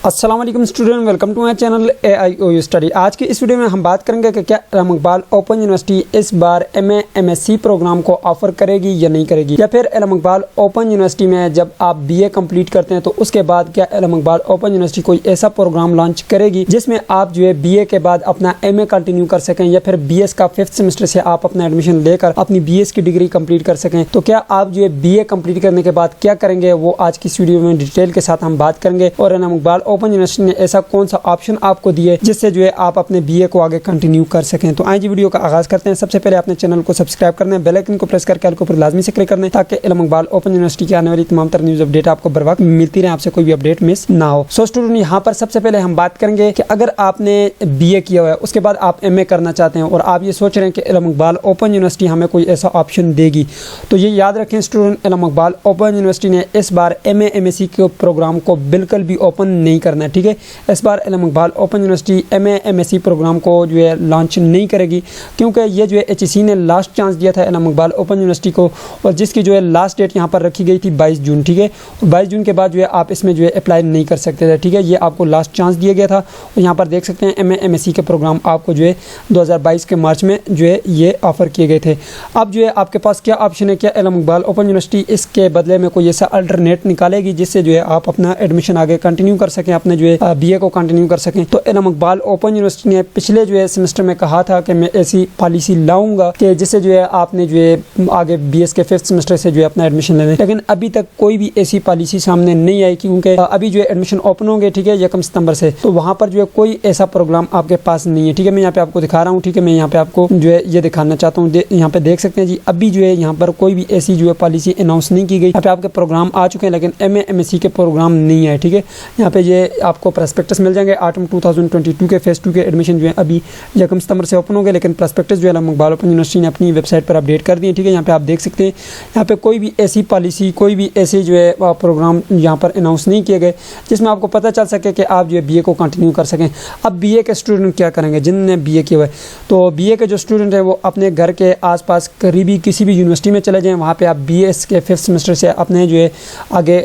अस्सलाम वालेकुम student, welcome to my channel AIOU study. आज की इस वीडियो में हम बात करेंगे कि क्या इलाम इकबाल ओपन यूनिवर्सिटी इस बार MA MSc प्रोग्राम को ऑफर करेगी या नहीं करेगी, या फिर इलाम इकबाल ओपन यूनिवर्सिटी में जब आप BA कंप्लीट करते हैं तो उसके बाद क्या इलाम इकबाल ओपन यूनिवर्सिटी कोई ऐसा प्रोग्राम लॉन्च करेगी जिसमें आप जो है BA के बाद अपना MA कंटिन्यू कर सकें, या फिर BS का 5th सेमेस्टर से आप अपना एडमिशन लेकर अपनी BS की डिग्री कंप्लीट कर सकें। तो क्या आप जो है BA कंप्लीट करने के बाद क्या करेंगे, वो आज की इस वीडियो में डिटेल के साथ हम बात करेंगे। और इलाम इकबाल ओपन यूनिवर्सिटी ने ऐसा कौन सा ऑप्शन आपको दिए जिससे जो है आप अपने BA को आगे कंटिन्यू कर सकें। तो आज वीडियो का आगाज करते हैं। सबसे पहले अपने चैनल को सब्सक्राइब करना है, बेल आइकन को प्रेस करके ऊपर लाजमी से क्लिक करना है ताकि इलाम इकबाल ओपन यूनिवर्सिटी की आने वाली तमाम तरह न्यूज अपडेट आपको बर वक्त मिलती रहे, आपसे कोई भी अपडेट मिस ना हो। सो स्टूडेंट, यहाँ पर सबसे पहले हम बात करेंगे कि अगर आपने BA किया हुआ है उसके बाद आप MA करना चाहते हैं और आप ये सोच रहे हैं कि इलाम इकबाल ओपन यूनिवर्सिटी हमें कोई ऐसा ऑप्शन देगी, तो ये याद रखें student, Ilam Iqbal open university ने इस बार MA MSc के प्रोग्राम को बिल्कुल भी ओपन नहीं करना है। ठीक है, इस बार Allama Iqbal open university MA MSc programme को जो है लॉन्च नहीं करेगी, क्योंकि ये जो है HEC ने लास्ट चांस दिया था इलाम इकबाल ओपन यूनिवर्सिटी को, और जिसकी जो है लास्ट डेट यहाँ पर रखी गई थी 22 जून। ठीक है, 22 जून के बाद जो है आप इसमें जो है अप्लाई नहीं कर सकते थे। ठीक है, ये आपको लास्ट चांस दिया गया था। और यहाँ पर देख सकते हैं MA MSc के प्रोग्राम आपको जो है 2022 के मार्च में जो है ये ऑफर किए गए थे। अब जो है आपके पास क्या ऑप्शन है, क्या इलाम इकबाल ओपन यूनिवर्सिटी इसके बदले में कोई ऐसा अल्टरनेट निकालेगी जिससे जो है आप अपना एडमिशन आगे कंटिन्यू कर सकें, अपने जो है BA को कंटिन्यू कर सकें। तो इलाम इकबाल ओपन यूनिवर्सिटी ने पिछले जो है सेमेस्टर में कहा था कि मैं ऐसी पॉलिसी लाऊंगा कि जिससे जो है आपने जो है आगे BS के 5th सेमेस्टर से जो है अपना एडमिशन ले लें, लेकिन अभी तक कोई भी ऐसी पॉलिसी सामने नहीं आई, क्योंकि अभी जो है एडमिशन ओपन होंगे, ठीक है, 1 सितंबर से, तो वहाँ पर जो है कोई ऐसा प्रोग्राम आपके पास नहीं है। ठीक है, मैं यहाँ पे आपको दिखा रहा हूँ। ठीक है, मैं यहाँ पे आपको जो है ये दिखाना चाहता हूँ। यहाँ पे देख सकते हैं जी, अभी जो है यहाँ पर कोई भी ऐसी जो है पॉलिसी अनाउंस नहीं की गई। यहाँ पे आपके प्रोग्राम आ चुके हैं लेकिन MA MSc के प्रोग्राम नहीं है। ठीक है, यहाँ पे ये आपको प्रोस्पेक्टस मिल जाएंगे। ऑटम 2022 के फेज 2 के एडमिशन जो है अभी 1 सितंबर से ओपन हो गए, लेकिन प्रोस्पेक्टस जो है इलाम इकबाल ओपन यूनिवर्सिटी ने अपनी वेबसाइट पर अपडेट कर दिए। ठीक है, यहाँ पे आप देख सकते हैं, यहाँ पे कोई भी ऐसी पॉलिसी, कोई भी ऐसे जो है प्रोग्राम यहाँ पर अनाउंस नहीं किए गए जिसमें आपको पता चल सके कि आप जो है BA को कंटिन्यू कर सकें। अब BA के स्टूडेंट क्या करेंगे जिनने BA किया हुआ है, तो BA के जो स्टूडेंट है वो अपने घर के आसपास करीबी किसी भी यूनिवर्सिटी में चले जाएँ, वहाँ पर आप BS के 5th सेमेस्टर से अपने जो है आगे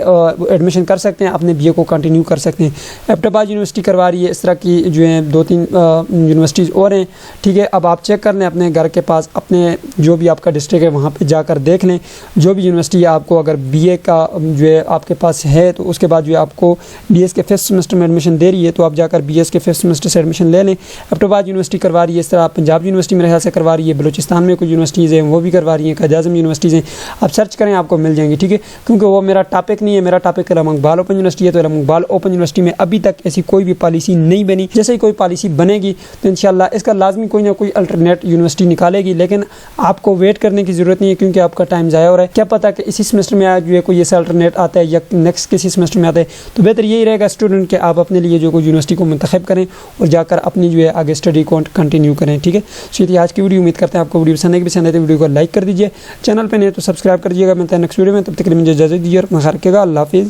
एडमिशन कर सकते हैं, अपने BA को कंटिन्यू कर सकते हैं। एबटाबाद यूनिवर्सिटी करवा रही है, इस तरह की जो है 2-3 यूनिवर्सिटीज़ और हैं। ठीक है, अब आप चेक कर लें अपने घर के पास, अपने जो भी आपका डिस्ट्रिक्ट है वहाँ पे जाकर देख लें जो भी यूनिवर्सिटी आपको अगर BA का जो है आपके पास है, तो उसके बाद जो है आपको BS के 5th सेमेस्टर में एडमिशन दे रही है, तो आप जाकर BS के 5th सेमेस्टर से एडमिशन ले लें। एबटाबाद यूनिवर्सिटी करवा रही है, इस तरह पंजाब यूनिवर्सिटी मेरे ख्याल से करवा रही है, बलूचिस्तान में कुछ यूनिवर्सिटीज़ हैं वो भी करवा रही हैं, कायद-ए-आज़म यूनिवर्सिटीज़ हैं, आप सर्च करें आपको मिल जाएंगी। ठीक है, क्योंकि वो मेरा टॉपिक नहीं है, मेरा topic Ilam Iqbal open university है। तो इलाम इकबाल ओपन यूनिवर्सिटी में अभी तक ऐसी कोई भी पॉलिसी नहीं बनी, जैसे ही कोई पॉलिसी बनेगी तो इंशाल्लाह इसका लाजमी कोई ना कोई अल्टरनेट यूनिवर्सिटी निकालेगी, लेकिन आपको वेट करने की ज़रूरत नहीं है, क्योंकि आपका टाइम ज़ाया हो रहा है। क्या पता कि इसी सेमेस्टर में आज जो है कोई ऐसा अल्टरनेट आता है या नेक्स्ट किसी सेमेस्टर में आता है, तो बेहतर यही रहेगा स्टूडेंट कि आप अपने लिए जो कोई यूनिवर्सिटी को मुंतखब करें और जाकर अपनी जो है आगे स्टडी को कंटिन्यू करें। ठीक है, तो ये आज की वीडियो, उम्मीद करते हैं आपको वीडियो पसंद आएगी। पसंद आए तो वीडियो को लाइक कर दीजिए, चैनल पर नहीं तो सब्सक्राइब कर दीजिएगा। मिलता है नेक्स्ट वीडियो में, तब तक के लिए मुझे इजाज़त दीजिए और अपना ख्याल रखिएगा। अल्लाह हाफिज़।